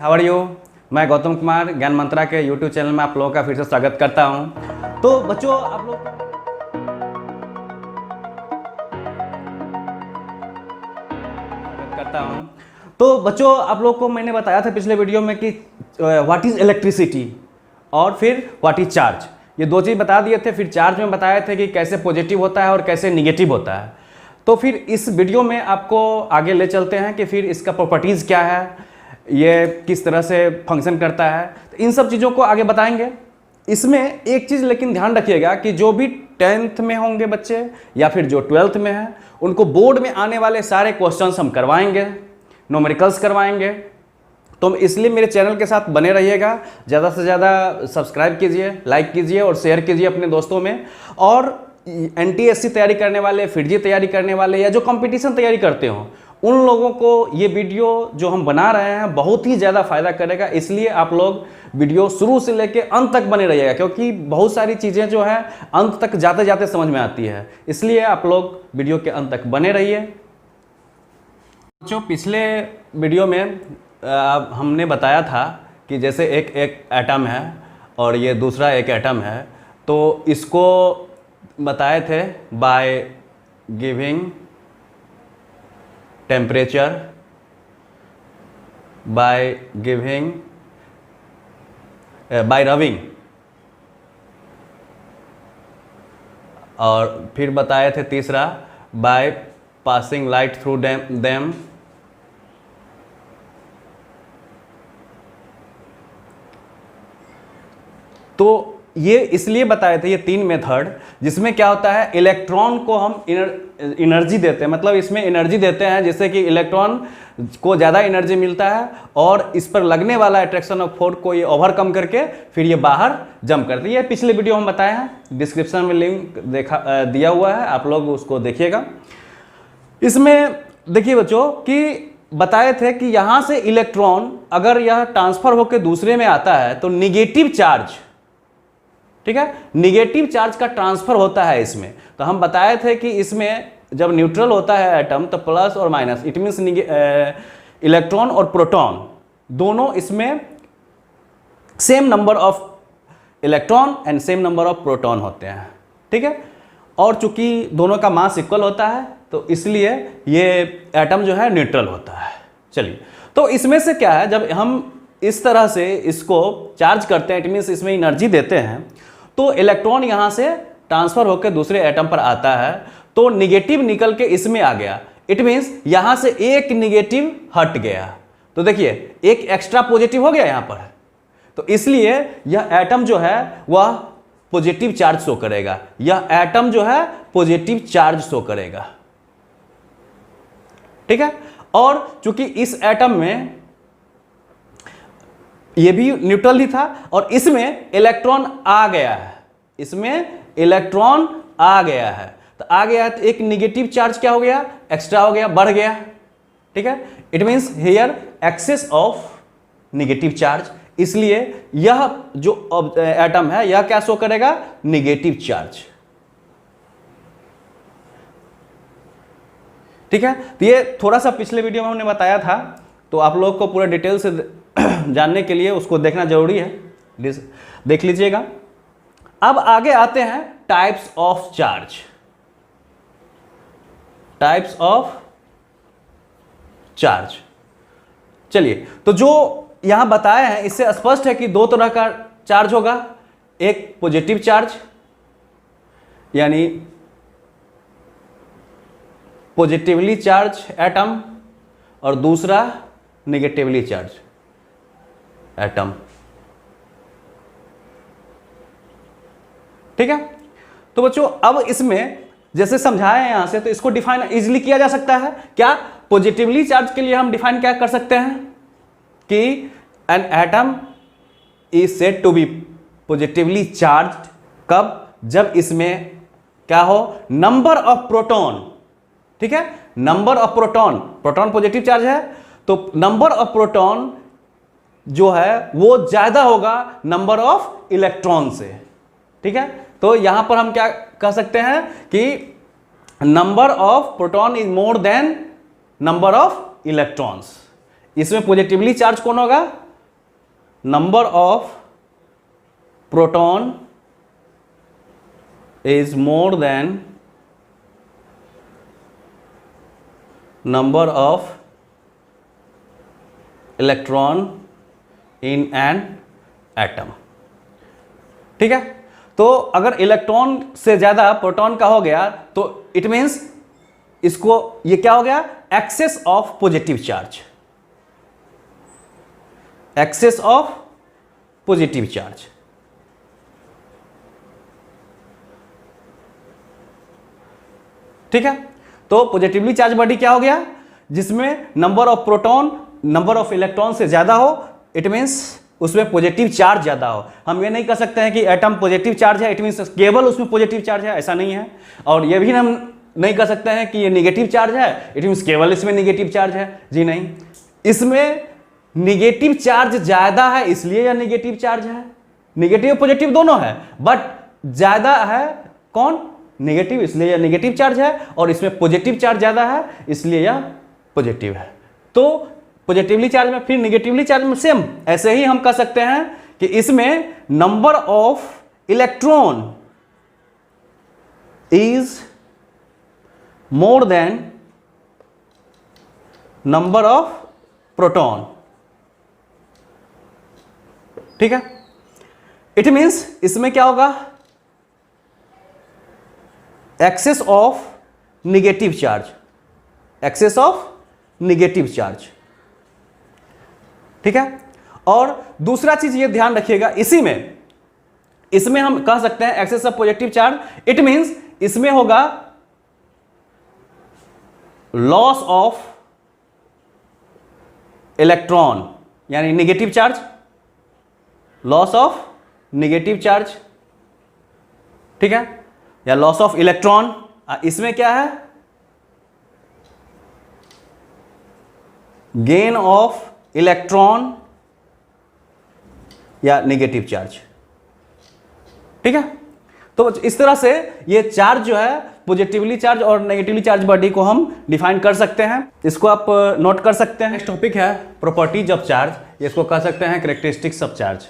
How are you. मैं गौतम कुमार ज्ञान मंत्रा के यूट्यूब चैनल में आप लोगों का फिर से स्वागत करता हूं। तो बच्चों आप लोग को मैंने बताया था पिछले वीडियो में कि व्हाट इज इलेक्ट्रिसिटी और फिर व्हाट इज चार्ज, ये दो चीज़ बता दिए थे। फिर चार्ज में बताए थे कि कैसे पॉजिटिव होता है और कैसे निगेटिव होता है। तो फिर इस वीडियो में आपको आगे ले चलते हैं कि फिर इसका प्रॉपर्टीज़ क्या है, ये किस तरह से फंक्शन करता है, तो इन सब चीज़ों को आगे बताएंगे। इसमें एक चीज़ लेकिन ध्यान रखिएगा कि जो भी 10th में होंगे बच्चे या फिर जो 12th में हैं, उनको बोर्ड में आने वाले सारे क्वेश्चंस हम करवाएंगे, न्यूमेरिकल्स करवाएंगे। तो इसलिए मेरे चैनल के साथ बने रहिएगा, ज़्यादा से ज़्यादा सब्सक्राइब कीजिए, लाइक कीजिए और शेयर कीजिए अपने दोस्तों में। और NTSC तैयारी करने वाले, FIITJEE तैयारी करने वाले या जो कंपटीशन तैयारी करते हो, उन लोगों को ये वीडियो जो हम बना रहे हैं बहुत ही ज़्यादा फायदा करेगा। इसलिए आप लोग वीडियो शुरू से लेकर अंत तक बने रहिएगा, क्योंकि बहुत सारी चीज़ें जो है अंत तक जाते जाते समझ में आती है। इसलिए आप लोग वीडियो के अंत तक बने रहिए। जो पिछले वीडियो में हमने बताया था कि जैसे एक एटम है और ये दूसरा एक एटम है, तो इसको बताए थे by giving temperature, by giving bye rubbing, और फिर बताए थे तीसरा by passing light through them. तो ये इसलिए बताए थे, ये 3 मेथड, जिसमें क्या होता है इलेक्ट्रॉन को हम एनर्जी देते हैं, मतलब इसमें एनर्जी देते हैं जिससे कि इलेक्ट्रॉन को ज़्यादा एनर्जी मिलता है और इस पर लगने वाला अट्रैक्शन ऑफ फोर्स को ये ओवरकम करके फिर ये बाहर जंप करती है। पिछले वीडियो हम बताए हैं, डिस्क्रिप्शन में लिंक दिया हुआ है, आप लोग उसको देखिएगा। इसमें देखिए बच्चों कि बताए थे कि यहाँ से इलेक्ट्रॉन अगर यह ट्रांसफर होकर दूसरे में आता है तो निगेटिव चार्ज, ठीक है, निगेटिव चार्ज का ट्रांसफर होता है इसमें। तो हम बताए थे कि इसमें जब न्यूट्रल होता है एटम तो प्लस और माइनस, इट मीन्स इलेक्ट्रॉन और प्रोटॉन दोनों इसमें same number of electron and same number of proton होते हैं, ठीक है। और चूंकि दोनों का मास इक्वल होता है तो इसलिए ये एटम जो है न्यूट्रल होता है। चलिए, तो इसमें से क्या है, जब हम इस तरह से इसको चार्ज करते हैं, इट मीन्स इसमें एनर्जी देते हैं, तो इलेक्ट्रॉन यहाँ से ट्रांसफर होकर दूसरे एटम पर आता है, तो निगेटिव निकल के इसमें आ गया। इट मीन्स यहाँ से एक निगेटिव हट गया, तो देखिए एक एक्स्ट्रा पॉजिटिव हो गया यहाँ पर। तो इसलिए यह एटम जो है वह पॉजिटिव चार्ज शो करेगा, यह एटम जो है पॉजिटिव चार्ज शो करेगा, ठीक है। और चूंकि इस एटम में ये भी न्यूट्रल ही था और इसमें इलेक्ट्रॉन आ गया है, इसमें इलेक्ट्रॉन आ गया है, तो आ गया है तो एक नेगेटिव चार्ज क्या हो गया, एक्स्ट्रा हो गया, बढ़ गया, ठीक है। It means here excess of negative charge, इसलिए यह जो एटम है यह क्या शो करेगा, नेगेटिव चार्ज, ठीक है। तो ये थोड़ा सा पिछले वीडियो में हमने बताया था, तो आप लोग को पूरा डिटेल से जानने के लिए उसको देखना जरूरी है, देख लीजिएगा। अब आगे आते हैं types of charge, types of charge. चलिए, तो जो यहां बताए हैं इससे स्पष्ट है कि दो तरह का चार्ज होगा, एक पॉजिटिव चार्ज यानी पॉजिटिवली चार्ज एटम और दूसरा नेगेटिवली चार्ज एटम, ठीक है। तो बच्चों अब इसमें जैसे समझाया है यहां से, तो इसको डिफाइन इजीली किया जा सकता है। क्या पॉजिटिवली चार्ज के लिए हम डिफाइन क्या कर सकते हैं कि an atom is said to be positively charged, कब, जब इसमें क्या हो, नंबर ऑफ प्रोटॉन, ठीक है, number of proton, proton positive charge है तो नंबर ऑफ प्रोटॉन जो है वो ज्यादा होगा नंबर ऑफ इलेक्ट्रॉन से, ठीक है। तो यहां पर हम क्या कह सकते हैं कि number of proton is more than number of electrons. इसमें पॉजिटिवली चार्ज कौन होगा, number of proton is more than number of electron in an atom. ठीक है, तो अगर इलेक्ट्रॉन से ज्यादा प्रोटॉन का हो गया तो इट मींस इसको, ये क्या हो गया, excess of positive charge, excess of positive charge. ठीक है, तो पॉजिटिवली चार्ज बॉडी क्या हो गया, जिसमें number of proton number of electron से ज्यादा हो, इट मींस उसमें पॉजिटिव चार्ज ज्यादा हो। हम ये नहीं कह सकते हैं कि एटम पॉजिटिव चार्ज है, इट मींस केवल उसमें पॉजिटिव चार्ज है, ऐसा नहीं है। और ये भी हम नहीं कह सकते हैं कि ये नेगेटिव चार्ज है, इट मींस केवल इसमें नेगेटिव चार्ज है, जी नहीं। इसमें नेगेटिव चार्ज ज्यादा है इसलिए यह नेगेटिव चार्ज है, नेगेटिव पॉजिटिव दोनों है, बट ज्यादा है कौन, नेगेटिव, इसलिए यह नेगेटिव चार्ज है, और इसमें पॉजिटिव चार्ज ज्यादा है इसलिए यह पॉजिटिव है। तो पॉजिटिवली चार्ज में फिर नेगेटिवली चार्ज में सेम ऐसे ही हम कह सकते हैं कि इसमें number of electron is more than number of proton. ठीक है, इट मींस इसमें क्या होगा, excess of negative charge, excess of negative charge. ठीक है, और दूसरा चीज ये ध्यान रखिएगा, इसमें हम कह सकते हैं excess of positive charge, it means इसमें होगा लॉस ऑफ इलेक्ट्रॉन, यानी negative charge, loss of negative charge. ठीक है, या लॉस ऑफ इलेक्ट्रॉन। इसमें क्या है, गेन ऑफ इलेक्ट्रॉन या नेगेटिव चार्ज। ठीक है, तो इस तरह से ये चार्ज जो है, पॉजिटिवली चार्ज और नेगेटिवली चार्ज बॉडी को हम डिफाइन कर सकते हैं, इसको आप नोट कर सकते हैं। नेक्स्ट टॉपिक है प्रॉपर्टीज ऑफ चार्ज, इसको कह सकते हैं कैरेक्टरिस्टिक्स ऑफ चार्ज।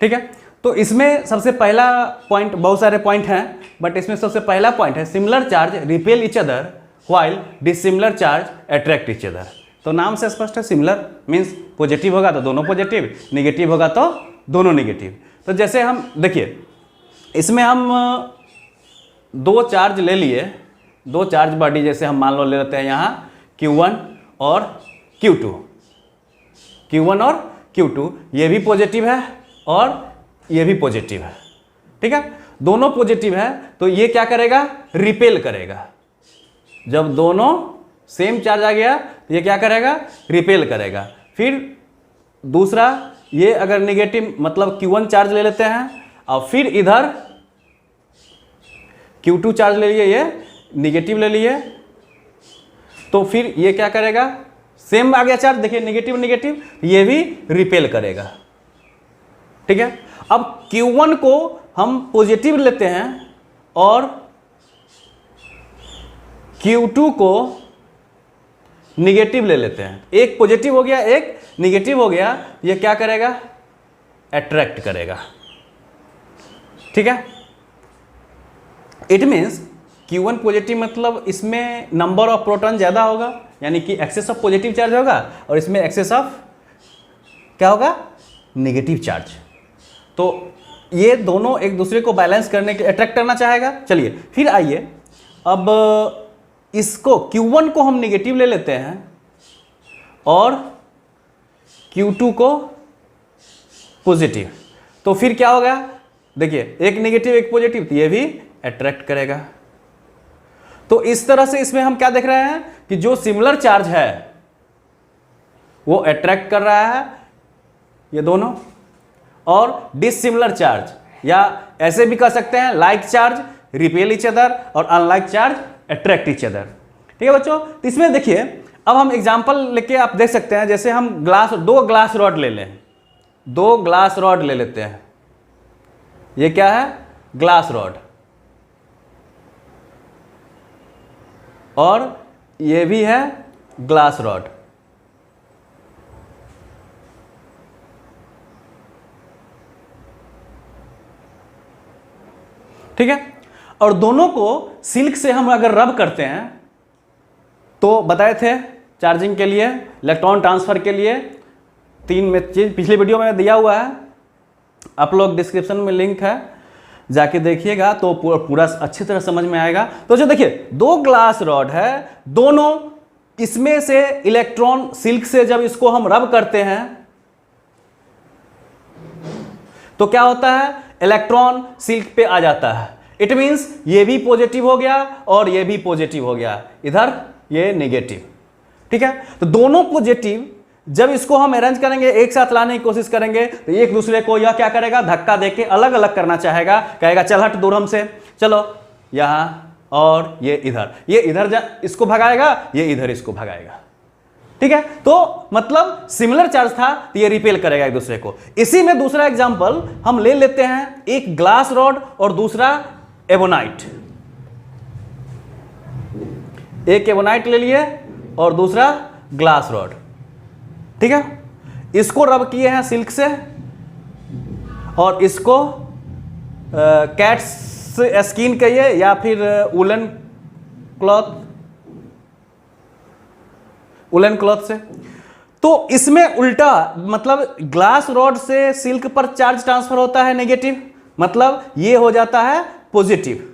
ठीक है, तो इसमें सबसे पहला पॉइंट, बहुत सारे पॉइंट हैं बट इसमें सबसे पहला पॉइंट है similar charge repel each other while dissimilar charge attract each other. तो नाम से स्पष्ट है, सिमिलर मीन्स पॉजिटिव होगा तो दोनों पॉजिटिव, नेगेटिव होगा तो दोनों नेगेटिव। तो जैसे हम देखिए, इसमें हम दो चार्ज ले लिए, दो चार्ज बॉडी, जैसे हम मान लो ले लेते हैं यहाँ Q1 और Q2, Q1 और Q2, ये भी पॉजिटिव है और ये भी पॉजिटिव है। ठीक है, दोनों पॉजिटिव है तो ये क्या करेगा, रिपेल करेगा। जब दोनों सेम चार्ज आ गया तो ये क्या करेगा, रिपेल करेगा। फिर दूसरा, ये अगर नेगेटिव मतलब Q1 चार्ज ले लेते हैं और फिर इधर Q2 चार्ज ले लिए, ये नेगेटिव ले लिए, तो फिर ये क्या करेगा, सेम आ गया चार्ज, देखिए नेगेटिव नेगेटिव, ये भी रिपेल करेगा। ठीक है, अब Q1 को हम पॉजिटिव लेते हैं और Q2 को नेगेटिव ले लेते हैं, एक पॉजिटिव हो गया एक नेगेटिव हो गया, ये क्या करेगा, अट्रैक्ट करेगा। ठीक है, इट मीन्स Q1 पॉजिटिव मतलब इसमें नंबर ऑफ प्रोटॉन ज़्यादा होगा, यानी कि एक्सेस ऑफ पॉजिटिव चार्ज होगा, और इसमें एक्सेस ऑफ क्या होगा, नेगेटिव चार्ज। तो ये दोनों एक दूसरे को बैलेंस करने के, अट्रैक्ट करना चाहेगा। चलिए फिर आइए, अब इसको Q1 को हम नेगेटिव ले लेते हैं और Q2 को पॉजिटिव, तो फिर क्या होगा, देखिए एक नेगेटिव एक पॉजिटिव, तो ये भी अट्रैक्ट करेगा। तो इस तरह से इसमें हम क्या देख रहे हैं कि जो सिमिलर चार्ज है वो अट्रैक्ट कर रहा है ये दोनों, और डिसिमिलर चार्ज या ऐसे भी कह सकते हैं like charge repel each other और unlike charge attract each other. ठीक है बच्चों, तो इसमें देखिए, अब हम एग्जांपल लेके आप देख सकते हैं, जैसे हम दो ग्लास रॉड ले लें, दो ग्लास रॉड ले लेते हैं, ये क्या है, ग्लास रॉड, और ये भी है ग्लास रॉड। ठीक है। और दोनों को सिल्क से हम अगर रब करते हैं तो बताए थे चार्जिंग के लिए, इलेक्ट्रॉन ट्रांसफर के लिए 3 में चीज पिछले वीडियो में दिया हुआ है, आप लोग डिस्क्रिप्शन में लिंक है, जाके देखिएगा तो पूरा अच्छी तरह समझ में आएगा। तो जो देखिए 2 ग्लास रॉड है, दोनों इसमें से इलेक्ट्रॉन सिल्क से जब इसको हम रब करते हैं तो क्या होता है, इलेक्ट्रॉन सिल्क पे आ जाता है। इट मींस ये भी पॉजिटिव हो गया और ये भी पॉजिटिव हो गया, इधर ये नेगेटिव। ठीक है, तो दोनों पॉजिटिव जब इसको हम अरेंज करेंगे, एक साथ लाने की कोशिश करेंगे, तो एक दूसरे को यह क्या करेगा, धक्का देके अलग अलग करना चाहेगा, कहेगा चल हट दूर हमसे, चलो यहां, और ये इधर इसको भगाएगा, ये इधर इसको भगाएगा। ठीक है, तो मतलब सिमिलर चार्ज था तो ये रिपेल करेगा एक दूसरे को। इसी में दूसरा एग्जांपल हम ले लेते हैं, एक ग्लास रॉड और दूसरा एबोनाइट। एक एबोनाइट ले लिए और दूसरा ग्लास रॉड। ठीक है, इसको रब किए हैं सिल्क से और इसको कैट्स स्किन कहिए या फिर वुलन क्लॉथ से। तो इसमें उल्टा, मतलब ग्लास रॉड से सिल्क पर चार्ज ट्रांसफर होता है नेगेटिव, मतलब ये हो जाता है पॉजिटिव,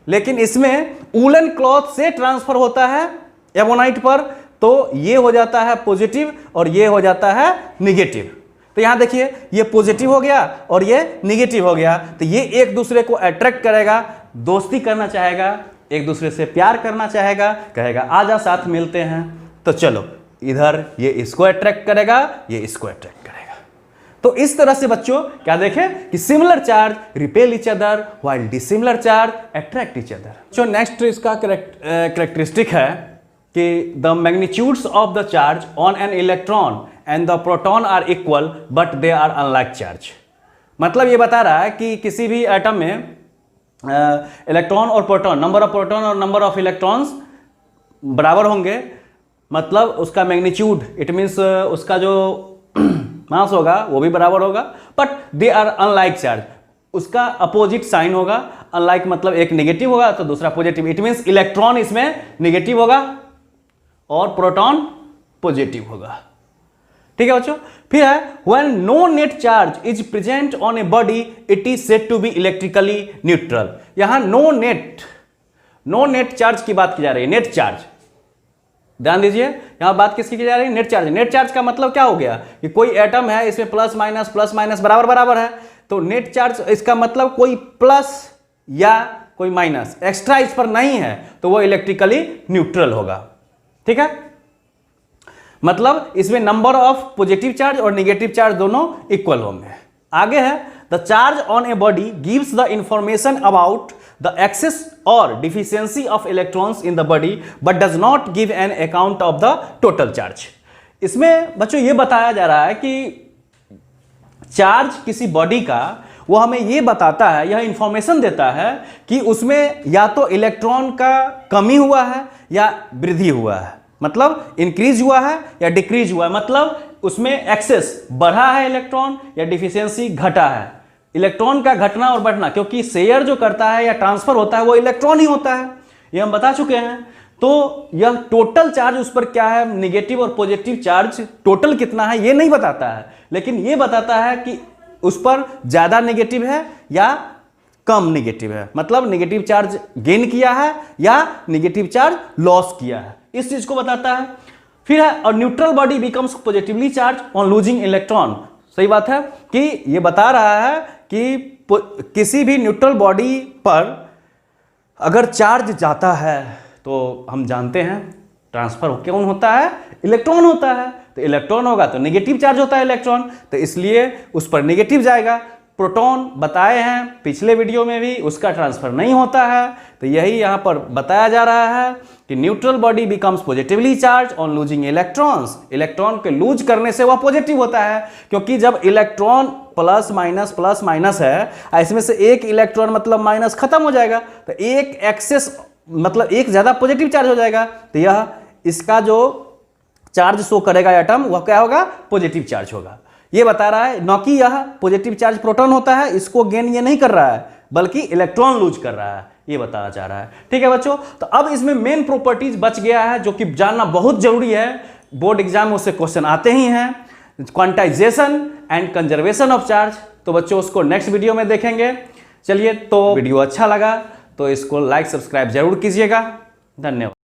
लेकिन इसमें वुलन क्लॉथ से ट्रांसफर होता है एबोनाइट पर, तो ये हो जाता है पॉजिटिव और ये हो जाता है निगेटिव। तो यहां देखिए ये पॉजिटिव हो गया और ये निगेटिव हो गया, तो ये एक दूसरे को अट्रैक्ट करेगा, दोस्ती करना चाहेगा, एक दूसरे से प्यार करना चाहेगा, कहेगा आजा साथ मिलते हैं। तो चलो इधर ये इसको अट्रैक्ट करेगा, ये इसको अट्रैक्ट करेगा। तो इस तरह से बच्चों क्या देखें कि similar charge repel each other while dissimilar charge attract each other. जो नेक्स्ट इसका कैरेक्टरिस्टिक है कि the magnitudes of the charge on an electron and the proton are equal but they are unlike charge. मतलब ये बता रहा है कि किसी भी एटम में इलेक्ट्रॉन और प्रोटॉन, नंबर ऑफ प्रोटॉन और नंबर ऑफ इलेक्ट्रॉन्स बराबर होंगे, मतलब उसका मैग्नीट्यूड, इट मीन्स उसका जो मास होगा वो भी बराबर होगा, but they are unlike charge, उसका अपोजिट साइन होगा। अनलाइक मतलब एक नेगेटिव होगा तो दूसरा पॉजिटिव, इट मीन्स इलेक्ट्रॉन इसमें नेगेटिव होगा और प्रोटॉन पॉजिटिव होगा। ठीक है बच्चों, फिर है when no net charge is present on a body it is said to be electrically neutral. यहां नो नेट चार्ज की बात की जा रही है, नेट चार्ज, ध्यान दीजिए यहां बात किसकी की जा रही है, नेट चार्ज। नेट चार्ज का मतलब क्या हो गया कि कोई एटम है, इसमें प्लस माइनस बराबर है, तो नेट चार्ज इसका मतलब कोई प्लस या कोई माइनस एक्स्ट्रा इस पर नहीं है, तो वो इलेक्ट्रिकली न्यूट्रल होगा। ठीक है, मतलब इसमें नंबर ऑफ पॉजिटिव चार्ज और नेगेटिव चार्ज दोनों इक्वल होंगे। आगे है the charge on a body gives the information about the excess और deficiency of electrons in the body but does not give an account of the total charge. इसमें बच्चों ये बताया जा रहा है कि चार्ज किसी बॉडी का वो हमें ये बताता है, यह इंफॉर्मेशन देता है कि उसमें या तो इलेक्ट्रॉन का कमी हुआ है या वृद्धि हुआ है, मतलब इंक्रीज हुआ है या डिक्रीज हुआ है, मतलब उसमें एक्सेस बढ़ा है इलेक्ट्रॉन या डिफिशियंसी घटा है। इलेक्ट्रॉन का घटना और बढ़ना, क्योंकि शेयर जो करता है या ट्रांसफर होता है वो इलेक्ट्रॉन ही होता है, ये हम बता चुके हैं। तो यह टोटल चार्ज उस पर क्या है, नेगेटिव और पॉजिटिव चार्ज टोटल कितना है ये नहीं बताता है, लेकिन ये बताता है कि उस पर ज्यादा नेगेटिव है या कम नेगेटिव है, मतलब नेगेटिव चार्ज गेन किया है या नेगेटिव चार्ज लॉस किया है, इस चीज को बताता है। फिर है और neutral body becomes positively charge on losing electron. सही बात है कि ये बता रहा है कि किसी भी न्यूट्रल बॉडी पर अगर चार्ज जाता है तो हम जानते हैं ट्रांसफर कौन होता है, इलेक्ट्रॉन होता है, तो इलेक्ट्रॉन होगा तो नेगेटिव चार्ज होता है इलेक्ट्रॉन, तो इसलिए उस पर नेगेटिव जाएगा। प्रोटॉन बताए हैं पिछले वीडियो में भी, उसका ट्रांसफर नहीं होता है, तो यही यहाँ पर बताया जा रहा है कि neutral body becomes positively charge on losing electrons. Electron के लूज करने से वह पॉजिटिव होता है, क्योंकि जब इलेक्ट्रॉन प्लस माइनस है, इसमें से एक इलेक्ट्रॉन मतलब माइनस खत्म हो जाएगा, तो एक एक्सेस मतलब एक ज्यादा पॉजिटिव चार्ज हो जाएगा, तो यह इसका जो चार्ज शो करेगा एटम वह क्या होगा, पॉजिटिव चार्ज होगा। ये बता रहा है, न कि यह पॉजिटिव चार्ज प्रोटॉन होता है, इसको गेन ये नहीं कर रहा है, बल्कि इलेक्ट्रॉन लूज कर रहा है, ये बताना चाह रहा है। ठीक है बच्चों, तो अब इसमें मेन प्रॉपर्टीज बच गया है जो कि जानना बहुत जरूरी है, बोर्ड एग्जाम में उससे क्वेश्चन आते ही हैं, quantization and conservation of charge. तो बच्चों उसको नेक्स्ट वीडियो में देखेंगे। चलिए, तो वीडियो अच्छा लगा तो इसको लाइक सब्सक्राइब जरूर कीजिएगा। धन्यवाद।